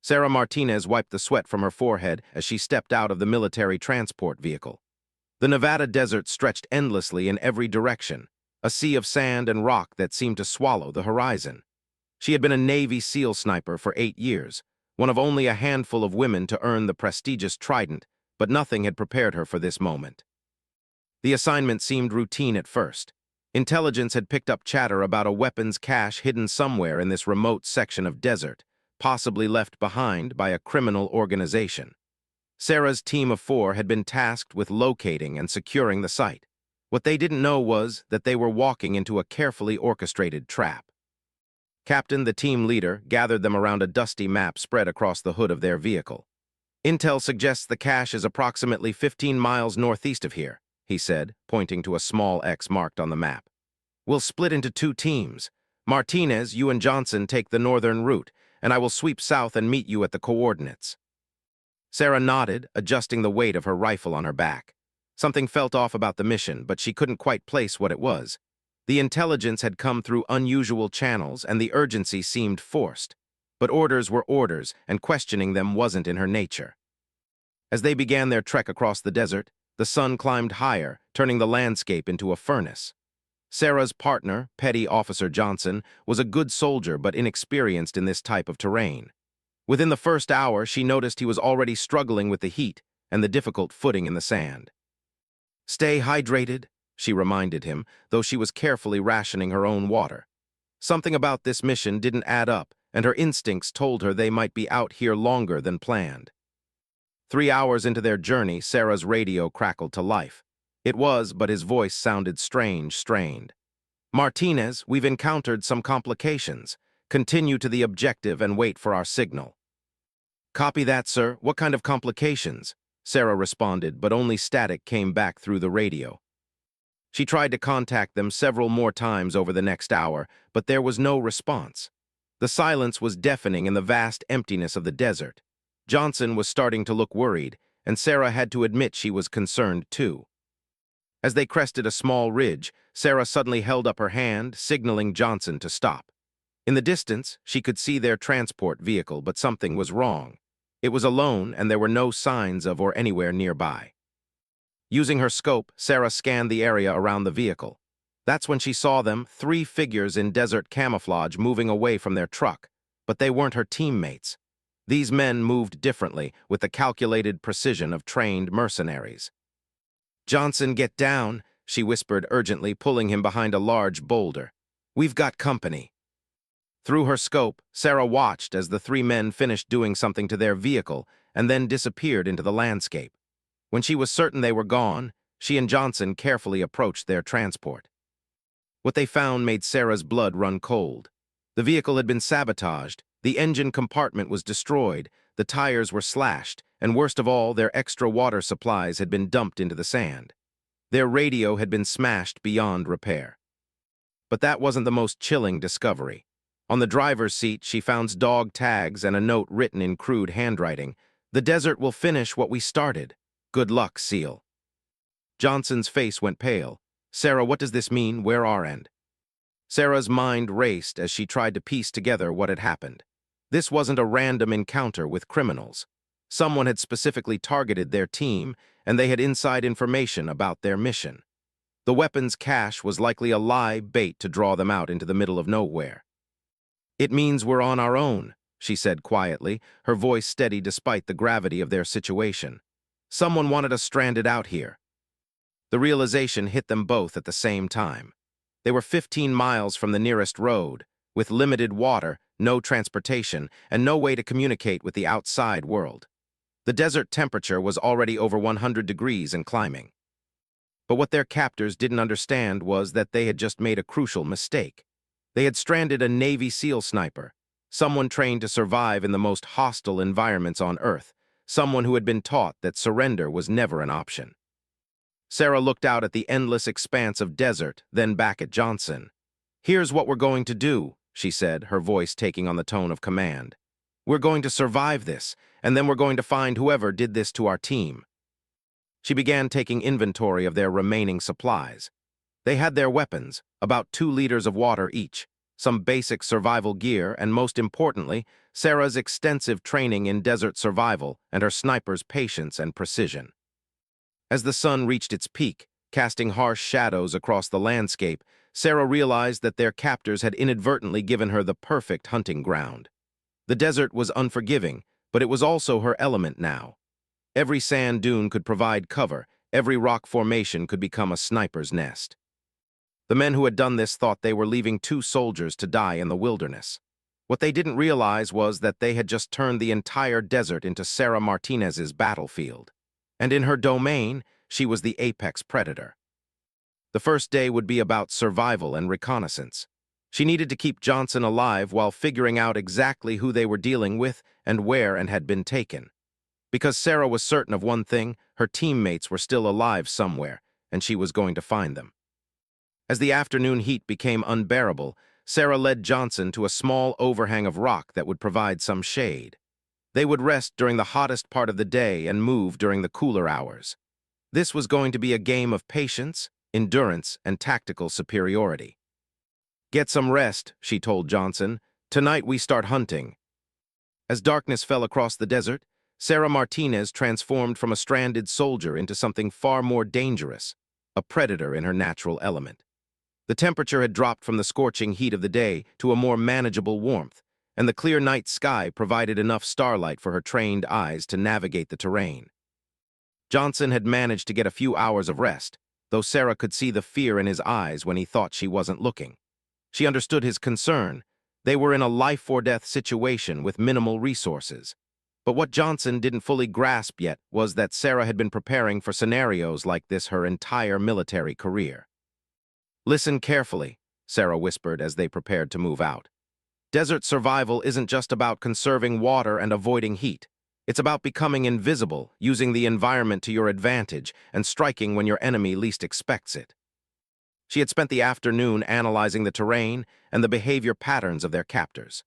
Sarah Martinez wiped the sweat from her forehead as she stepped out of the military transport vehicle. The Nevada desert stretched endlessly in every direction, a sea of sand and rock that seemed to swallow the horizon. She had been a Navy SEAL sniper for 8 years, one of only a handful of women to earn the prestigious Trident, but nothing had prepared her for this moment. The assignment seemed routine at first. Intelligence had picked up chatter about a weapons cache hidden somewhere in this remote section of desert, possibly left behind by a criminal organization. Sarah's team of 4 had been tasked with locating and securing the site. What they didn't know was that they were walking into a carefully orchestrated trap. Captain, the team leader, gathered them around a dusty map spread across the hood of their vehicle. "Intel suggests the cache is approximately 15 miles northeast of here," he said, pointing to a small X marked on the map. "We'll split into 2 teams. Martinez, you and Johnson take the northern route, and I will sweep south and meet you at the coordinates." Sarah nodded, adjusting the weight of her rifle on her back. Something felt off about the mission, but she couldn't quite place what it was. The intelligence had come through unusual channels, and the urgency seemed forced. But orders were orders, and questioning them wasn't in her nature. As they began their trek across the desert, the sun climbed higher, turning the landscape into a furnace. Sarah's partner, Petty Officer Johnson, was a good soldier but inexperienced in this type of terrain. Within the first hour, she noticed he was already struggling with the heat and the difficult footing in the sand. "Stay hydrated," she reminded him, though she was carefully rationing her own water. Something about this mission didn't add up, and her instincts told her they might be out here longer than planned. 3 hours into their journey, Sarah's radio crackled to life. It was, but his voice sounded strained. "Martinez, we've encountered some complications. Continue to the objective and wait for our signal." "Copy that, sir. What kind of complications?" Sarah responded, but only static came back through the radio. She tried to contact them several more times over the next hour, but there was no response. The silence was deafening in the vast emptiness of the desert. Johnson was starting to look worried, and Sarah had to admit she was concerned too. As they crested a small ridge, Sarah suddenly held up her hand, signaling Johnson to stop. In the distance, she could see their transport vehicle, but something was wrong. It was alone, and there were no signs of or anywhere nearby. Using her scope, Sarah scanned the area around the vehicle. That's when she saw them, 3 figures in desert camouflage moving away from their truck. But they weren't her teammates. These men moved differently, with the calculated precision of trained mercenaries. "Johnson, get down," she whispered urgently, pulling him behind a large boulder. "We've got company." Through her scope, Sarah watched as the 3 men finished doing something to their vehicle and then disappeared into the landscape. When she was certain they were gone, she and Johnson carefully approached their transport. What they found made Sarah's blood run cold. The vehicle had been sabotaged, the engine compartment was destroyed, the tires were slashed, and worst of all, their extra water supplies had been dumped into the sand. Their radio had been smashed beyond repair. But that wasn't the most chilling discovery. On the driver's seat, she found dog tags and a note written in crude handwriting. "The desert will finish what we started. Good luck, SEAL." Johnson's face went pale. "Sarah, what does this mean? Where our end?" Sarah's mind raced as she tried to piece together what had happened. This wasn't a random encounter with criminals. Someone had specifically targeted their team, and they had inside information about their mission. The weapons cache was likely a live bait to draw them out into the middle of nowhere. "It means we're on our own," she said quietly, her voice steady despite the gravity of their situation. "Someone wanted us stranded out here." The realization hit them both at the same time. They were 15 miles from the nearest road, with limited water, no transportation, and no way to communicate with the outside world. The desert temperature was already over 100 degrees and climbing. But what their captors didn't understand was that they had just made a crucial mistake. They had stranded a Navy SEAL sniper, someone trained to survive in the most hostile environments on Earth, someone who had been taught that surrender was never an option. Sarah looked out at the endless expanse of desert, then back at Johnson. "Here's what we're going to do," she said, her voice taking on the tone of command. "We're going to survive this, and then we're going to find whoever did this to our team." She began taking inventory of their remaining supplies. They had their weapons, about 2 liters of water each, some basic survival gear, and most importantly, Sarah's extensive training in desert survival and her sniper's patience and precision. As the sun reached its peak, casting harsh shadows across the landscape, Sarah realized that their captors had inadvertently given her the perfect hunting ground. The desert was unforgiving, but it was also her element now. Every sand dune could provide cover, every rock formation could become a sniper's nest. The men who had done this thought they were leaving 2 soldiers to die in the wilderness. What they didn't realize was that they had just turned the entire desert into Sarah Martinez's battlefield. And in her domain, she was the apex predator. The first day would be about survival and reconnaissance. She needed to keep Johnson alive while figuring out exactly who they were dealing with and where and had been taken. Because Sarah was certain of one thing, her teammates were still alive somewhere, and she was going to find them. As the afternoon heat became unbearable, Sarah led Johnson to a small overhang of rock that would provide some shade. They would rest during the hottest part of the day and move during the cooler hours. This was going to be a game of patience, endurance, and tactical superiority. "Get some rest," she told Johnson. "Tonight we start hunting." As darkness fell across the desert, Sarah Martinez transformed from a stranded soldier into something far more dangerous, a predator in her natural element. The temperature had dropped from the scorching heat of the day to a more manageable warmth, and the clear night sky provided enough starlight for her trained eyes to navigate the terrain. Johnson had managed to get a few hours of rest, though Sarah could see the fear in his eyes when he thought she wasn't looking. She understood his concern. They were in a life-or-death situation with minimal resources. But what Johnson didn't fully grasp yet was that Sarah had been preparing for scenarios like this her entire military career. "Listen carefully," Sarah whispered as they prepared to move out. "Desert survival isn't just about conserving water and avoiding heat. It's about becoming invisible, using the environment to your advantage, and striking when your enemy least expects it." She had spent the afternoon analyzing the terrain and the behavior patterns of their captors.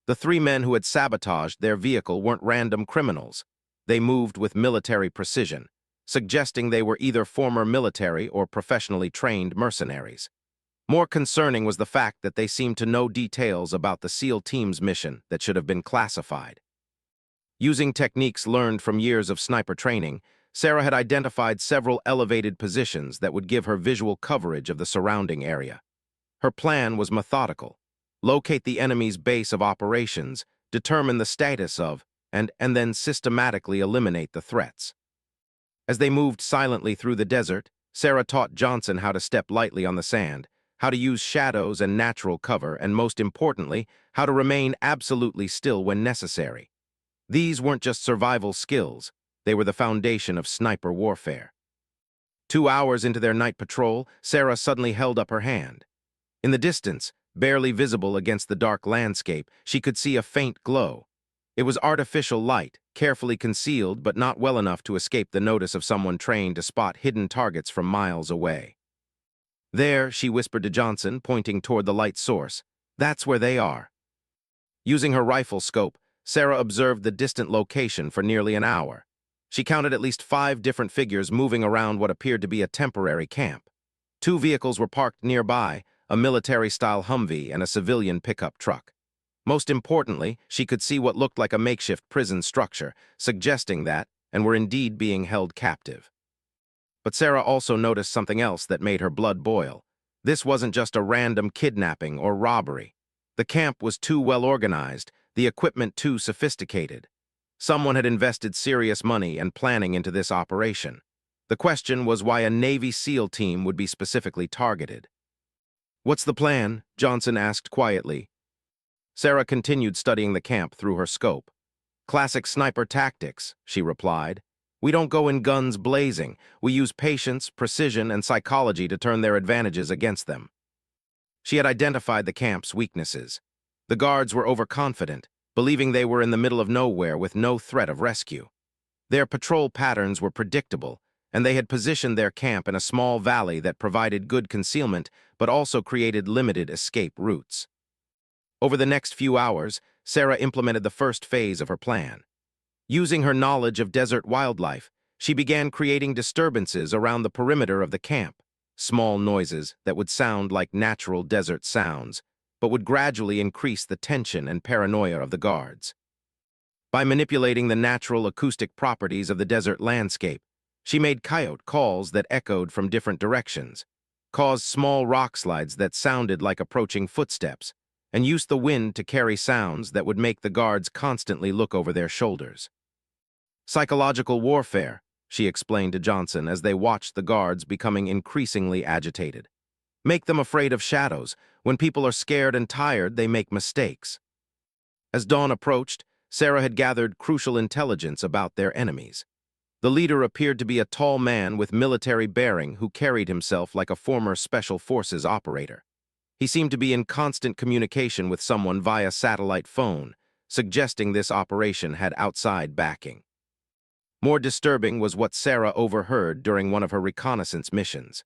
The 3 men who had sabotaged their vehicle weren't random criminals. They moved with military precision, suggesting they were either former military or professionally trained mercenaries. More concerning was the fact that they seemed to know details about the SEAL team's mission that should have been classified. Using techniques learned from years of sniper training, Sarah had identified several elevated positions that would give her visual coverage of the surrounding area. Her plan was methodical: locate the enemy's base of operations, determine the status of, and then systematically eliminate the threats. As they moved silently through the desert, Sarah taught Johnson how to step lightly on the sand, how to use shadows and natural cover, and most importantly, how to remain absolutely still when necessary. These weren't just survival skills, they were the foundation of sniper warfare. 2 hours into their night patrol, Sarah suddenly held up her hand. In the distance, barely visible against the dark landscape, she could see a faint glow. It was artificial light, carefully concealed but not well enough to escape the notice of someone trained to spot hidden targets from miles away. "There," she whispered to Johnson, pointing toward the light source. "That's where they are." Using her rifle scope, Sarah observed the distant location for nearly an hour. She counted at least 5 different figures moving around what appeared to be a temporary camp. 2 vehicles were parked nearby, a military-style Humvee and a civilian pickup truck. Most importantly, she could see what looked like a makeshift prison structure, suggesting that, and were indeed being held captive. But Sarah also noticed something else that made her blood boil. This wasn't just a random kidnapping or robbery. The camp was too well organized, the equipment too sophisticated. Someone had invested serious money and planning into this operation. The question was why a Navy SEAL team would be specifically targeted. "What's the plan?" Johnson asked quietly. Sarah continued studying the camp through her scope. "Classic sniper tactics," she replied. "We don't go in guns blazing. We use patience, precision, and psychology to turn their advantages against them." She had identified the camp's weaknesses. The guards were overconfident, believing they were in the middle of nowhere with no threat of rescue. Their patrol patterns were predictable, and they had positioned their camp in a small valley that provided good concealment but also created limited escape routes. Over the next few hours, Sarah implemented the first phase of her plan. Using her knowledge of desert wildlife, she began creating disturbances around the perimeter of the camp, small noises that would sound like natural desert sounds, but would gradually increase the tension and paranoia of the guards. By manipulating the natural acoustic properties of the desert landscape, she made coyote calls that echoed from different directions, caused small rock slides that sounded like approaching footsteps, and used the wind to carry sounds that would make the guards constantly look over their shoulders. Psychological warfare, she explained to Johnson as they watched the guards becoming increasingly agitated. Make them afraid of shadows. When people are scared and tired, they make mistakes. As dawn approached, Sarah had gathered crucial intelligence about their enemies. The leader appeared to be a tall man with military bearing who carried himself like a former Special Forces operator. He seemed to be in constant communication with someone via satellite phone, suggesting this operation had outside backing. More disturbing was what Sarah overheard during one of her reconnaissance missions.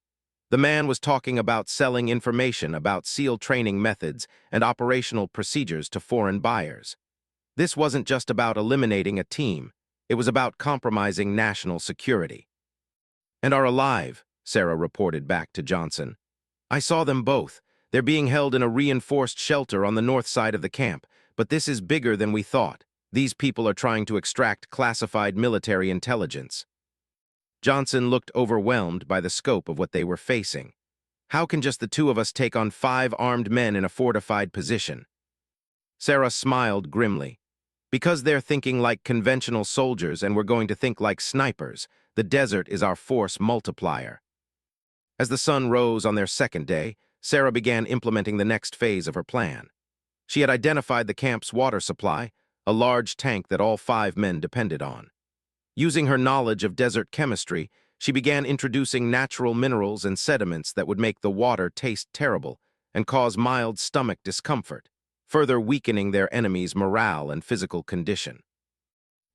The man was talking about selling information about SEAL training methods and operational procedures to foreign buyers. This wasn't just about eliminating a team, it was about compromising national security. "And are alive," Sarah reported back to Johnson. "I saw them both. They're being held in a reinforced shelter on the north side of the camp, but this is bigger than we thought. These people are trying to extract classified military intelligence." Johnson looked overwhelmed by the scope of what they were facing. "How can just the two of us take on 5 armed men in a fortified position?" Sarah smiled grimly. "Because they're thinking like conventional soldiers and we're going to think like snipers. The desert is our force multiplier." As the sun rose on their second day, Sarah began implementing the next phase of her plan. She had identified the camp's water supply, a large tank that all 5 men depended on. Using her knowledge of desert chemistry, she began introducing natural minerals and sediments that would make the water taste terrible and cause mild stomach discomfort, further weakening their enemies' morale and physical condition.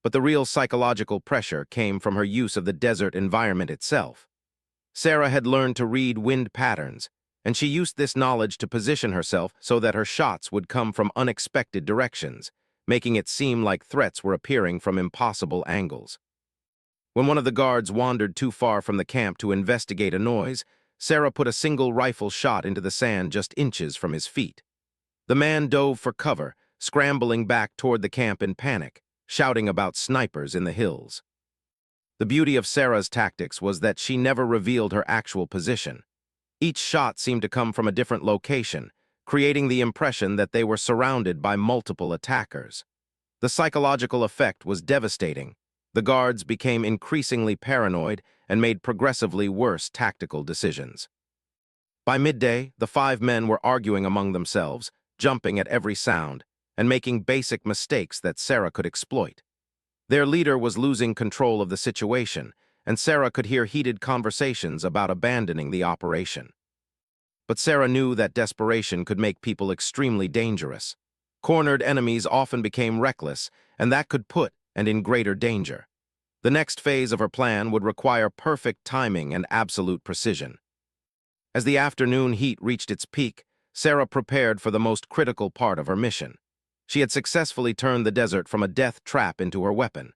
But the real psychological pressure came from her use of the desert environment itself. Sarah had learned to read wind patterns, and she used this knowledge to position herself so that her shots would come from unexpected directions, making it seem like threats were appearing from impossible angles. When one of the guards wandered too far from the camp to investigate a noise, Sarah put a single rifle shot into the sand just inches from his feet. The man dove for cover, scrambling back toward the camp in panic, shouting about snipers in the hills. The beauty of Sarah's tactics was that she never revealed her actual position. Each shot seemed to come from a different location, creating the impression that they were surrounded by multiple attackers. The psychological effect was devastating. The guards became increasingly paranoid and made progressively worse tactical decisions. By midday, the 5 men were arguing among themselves, jumping at every sound, and making basic mistakes that Sarah could exploit. Their leader was losing control of the situation, and Sarah could hear heated conversations about abandoning the operation. But Sarah knew that desperation could make people extremely dangerous. Cornered enemies often became reckless, and that could put and in greater danger. The next phase of her plan would require perfect timing and absolute precision. As the afternoon heat reached its peak, Sarah prepared for the most critical part of her mission. She had successfully turned the desert from a death trap into her weapon.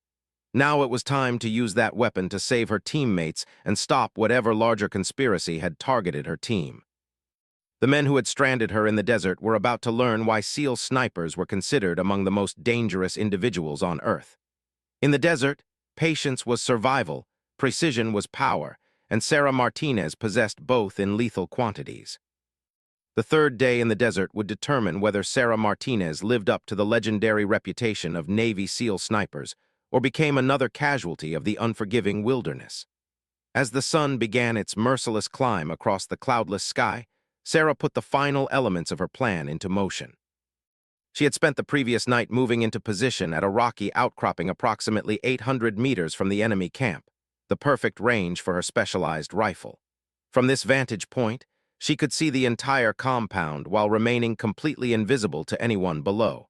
Now it was time to use that weapon to save her teammates and stop whatever larger conspiracy had targeted her team. The men who had stranded her in the desert were about to learn why SEAL snipers were considered among the most dangerous individuals on Earth. In the desert, patience was survival, precision was power, and Sarah Martinez possessed both in lethal quantities. The third day in the desert would determine whether Sarah Martinez lived up to the legendary reputation of Navy SEAL snipers or became another casualty of the unforgiving wilderness. As the sun began its merciless climb across the cloudless sky, Sarah put the final elements of her plan into motion. She had spent the previous night moving into position at a rocky outcropping approximately 800 meters from the enemy camp, the perfect range for her specialized rifle. From this vantage point, she could see the entire compound while remaining completely invisible to anyone below.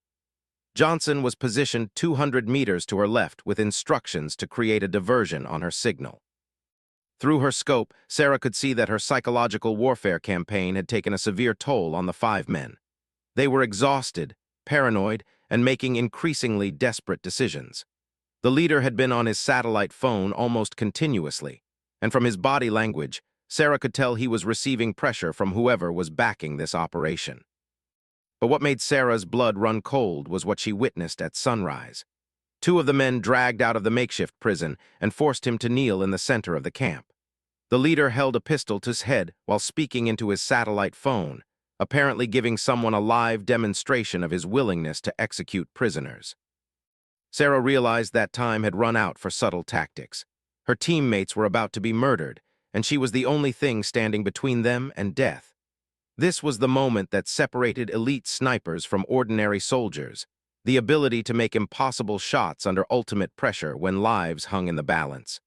Johnson was positioned 200 meters to her left with instructions to create a diversion on her signal. Through her scope, Sarah could see that her psychological warfare campaign had taken a severe toll on the 5 men. They were exhausted, paranoid, and making increasingly desperate decisions. The leader had been on his satellite phone almost continuously, and from his body language, Sarah could tell he was receiving pressure from whoever was backing this operation. But what made Sarah's blood run cold was what she witnessed at sunrise. Two of the men dragged out of the makeshift prison and forced him to kneel in the center of the camp. The leader held a pistol to his head while speaking into his satellite phone, apparently giving someone a live demonstration of his willingness to execute prisoners. Sarah realized that time had run out for subtle tactics. Her teammates were about to be murdered, and she was the only thing standing between them and death. This was the moment that separated elite snipers from ordinary soldiers, the ability to make impossible shots under ultimate pressure when lives hung in the balance.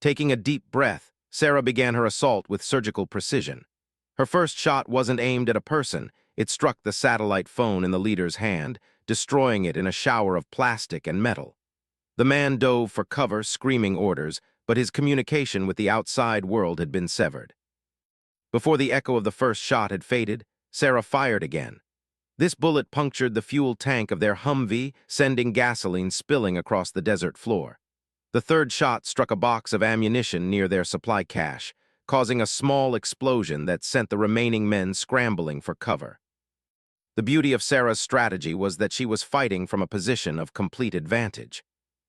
Taking a deep breath, Sarah began her assault with surgical precision. Her first shot wasn't aimed at a person, it struck the satellite phone in the leader's hand, destroying it in a shower of plastic and metal. The man dove for cover, screaming orders, but his communication with the outside world had been severed. Before the echo of the first shot had faded, Sarah fired again. This bullet punctured the fuel tank of their Humvee, sending gasoline spilling across the desert floor. The third shot struck a box of ammunition near their supply cache, causing a small explosion that sent the remaining men scrambling for cover. The beauty of Sarah's strategy was that she was fighting from a position of complete advantage.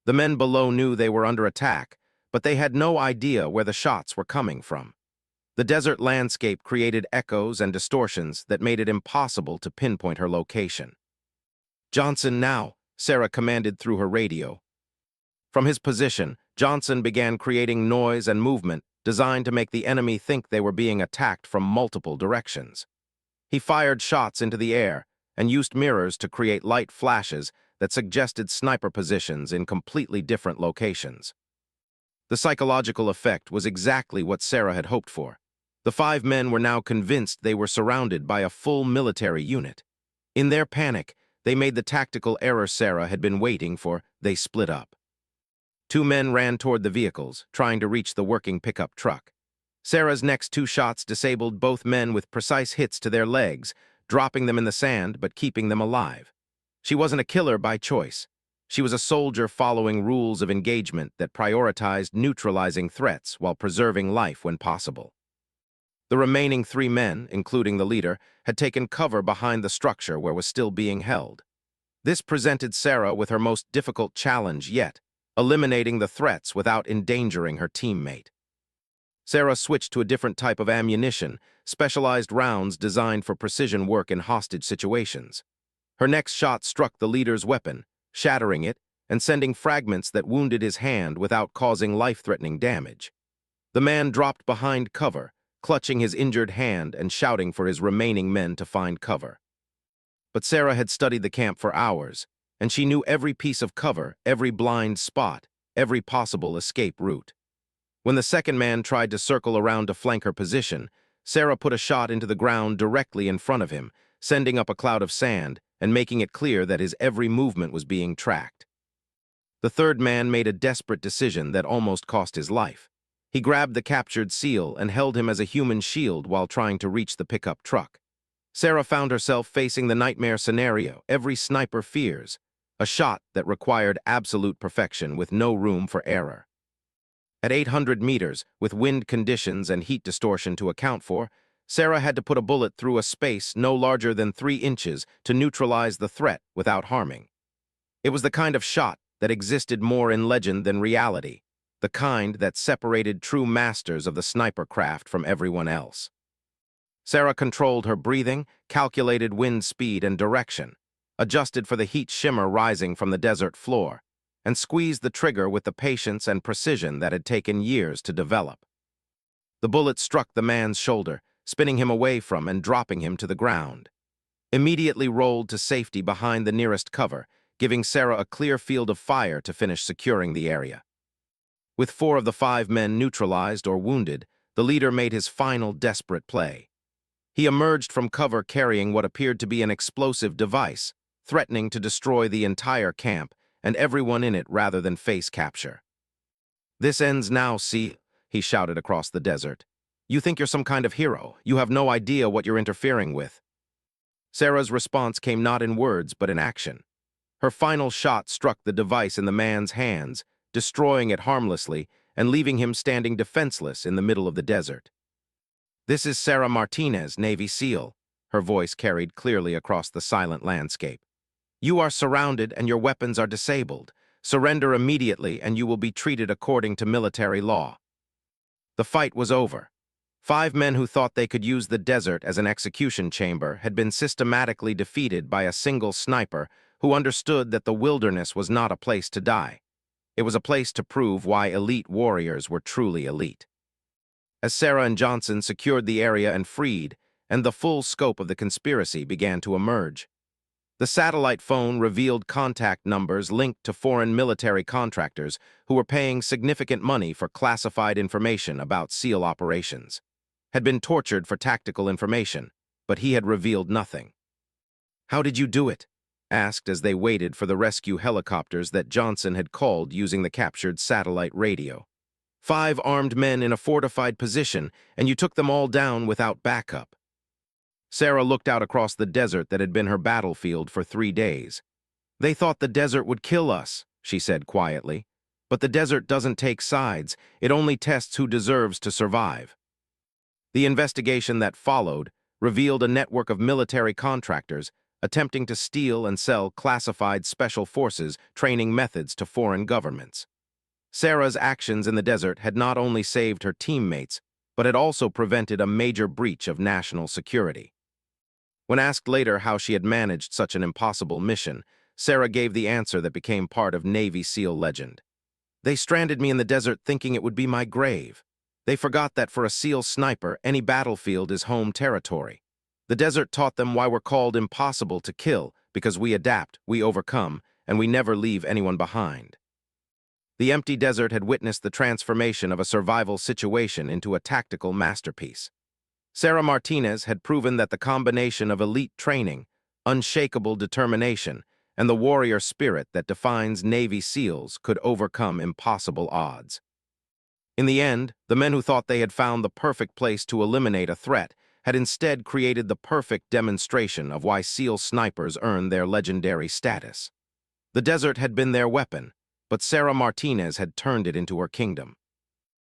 The men below knew they were under attack, but they had no idea where the shots were coming from. The desert landscape created echoes and distortions that made it impossible to pinpoint her location. "Johnson now," Sarah commanded through her radio. From his position, Johnson began creating noise and movement designed to make the enemy think they were being attacked from multiple directions. He fired shots into the air and used mirrors to create light flashes that suggested sniper positions in completely different locations. The psychological effect was exactly what Sarah had hoped for. The 5 men were now convinced they were surrounded by a full military unit. In their panic, they made the tactical error Sarah had been waiting for. They split up. 2 men ran toward the vehicles, trying to reach the working pickup truck. Sarah's next 2 shots disabled both men with precise hits to their legs, dropping them in the sand but keeping them alive. She wasn't a killer by choice. She was a soldier following rules of engagement that prioritized neutralizing threats while preserving life when possible. The remaining 3 men, including the leader, had taken cover behind the structure where was still being held. This presented Sarah with her most difficult challenge yet, eliminating the threats without endangering her teammate. Sarah switched to a different type of ammunition, specialized rounds designed for precision work in hostage situations. Her next shot struck the leader's weapon, shattering it and sending fragments that wounded his hand without causing life-threatening damage. The man dropped behind cover, clutching his injured hand and shouting for his remaining men to find cover. But Sarah had studied the camp for hours, and she knew every piece of cover, every blind spot, every possible escape route. When the second man tried to circle around to flank her position, Sarah put a shot into the ground directly in front of him, sending up a cloud of sand and making it clear that his every movement was being tracked. The third man made a desperate decision that almost cost his life. He grabbed the captured SEAL and held him as a human shield while trying to reach the pickup truck. Sarah found herself facing the nightmare scenario every sniper fears, a shot that required absolute perfection with no room for error. At 800 meters, with wind conditions and heat distortion to account for, Sarah had to put a bullet through a space no larger than 3 inches to neutralize the threat without harming. It was the kind of shot that existed more in legend than reality, the kind that separated true masters of the sniper craft from everyone else. Sarah controlled her breathing, calculated wind speed and direction, adjusted for the heat shimmer rising from the desert floor, and squeezed the trigger with the patience and precision that had taken years to develop. The bullet struck the man's shoulder, spinning him away from and dropping him to the ground. Immediately rolled to safety behind the nearest cover, giving Sarah a clear field of fire to finish securing the area. With 4 of the 5 men neutralized or wounded, the leader made his final desperate play. He emerged from cover carrying what appeared to be an explosive device, threatening to destroy the entire camp and everyone in it rather than face capture. "This ends now, see?" he shouted across the desert. "You think you're some kind of hero. You have no idea what you're interfering with." Sarah's response came not in words but in action. Her final shot struck the device in the man's hands, destroying it harmlessly and leaving him standing defenseless in the middle of the desert. "This is Sarah Martinez, Navy SEAL," her voice carried clearly across the silent landscape. "You are surrounded and your weapons are disabled. Surrender immediately and you will be treated according to military law." The fight was over. 5 men who thought they could use the desert as an execution chamber had been systematically defeated by a single sniper who understood that the wilderness was not a place to die. It was a place to prove why elite warriors were truly elite. As Sarah and Johnson secured the area and freed, and the full scope of the conspiracy began to emerge. The satellite phone revealed contact numbers linked to foreign military contractors who were paying significant money for classified information about SEAL operations. Had been tortured for tactical information, but he had revealed nothing. "How did you do it?" asked as they waited for the rescue helicopters that Johnson had called using the captured satellite radio. 5 armed men in a fortified position, and you took them all down without backup." Sarah looked out across the desert that had been her battlefield for 3 days. "They thought the desert would kill us," she said quietly. "But the desert doesn't take sides. It only tests who deserves to survive." The investigation that followed revealed a network of military contractors attempting to steal and sell classified special forces training methods to foreign governments. Sarah's actions in the desert had not only saved her teammates, but had also prevented a major breach of national security. When asked later how she had managed such an impossible mission, Sarah gave the answer that became part of Navy SEAL legend. "They stranded me in the desert thinking it would be my grave. They forgot that for a SEAL sniper, any battlefield is home territory. The desert taught them why we're called impossible to kill, because we adapt, we overcome, and we never leave anyone behind." The empty desert had witnessed the transformation of a survival situation into a tactical masterpiece. Sarah Martinez had proven that the combination of elite training, unshakable determination, and the warrior spirit that defines Navy SEALs could overcome impossible odds. In the end, the men who thought they had found the perfect place to eliminate a threat had instead created the perfect demonstration of why SEAL snipers earned their legendary status. The desert had been their weapon, but Sarah Martinez had turned it into her kingdom.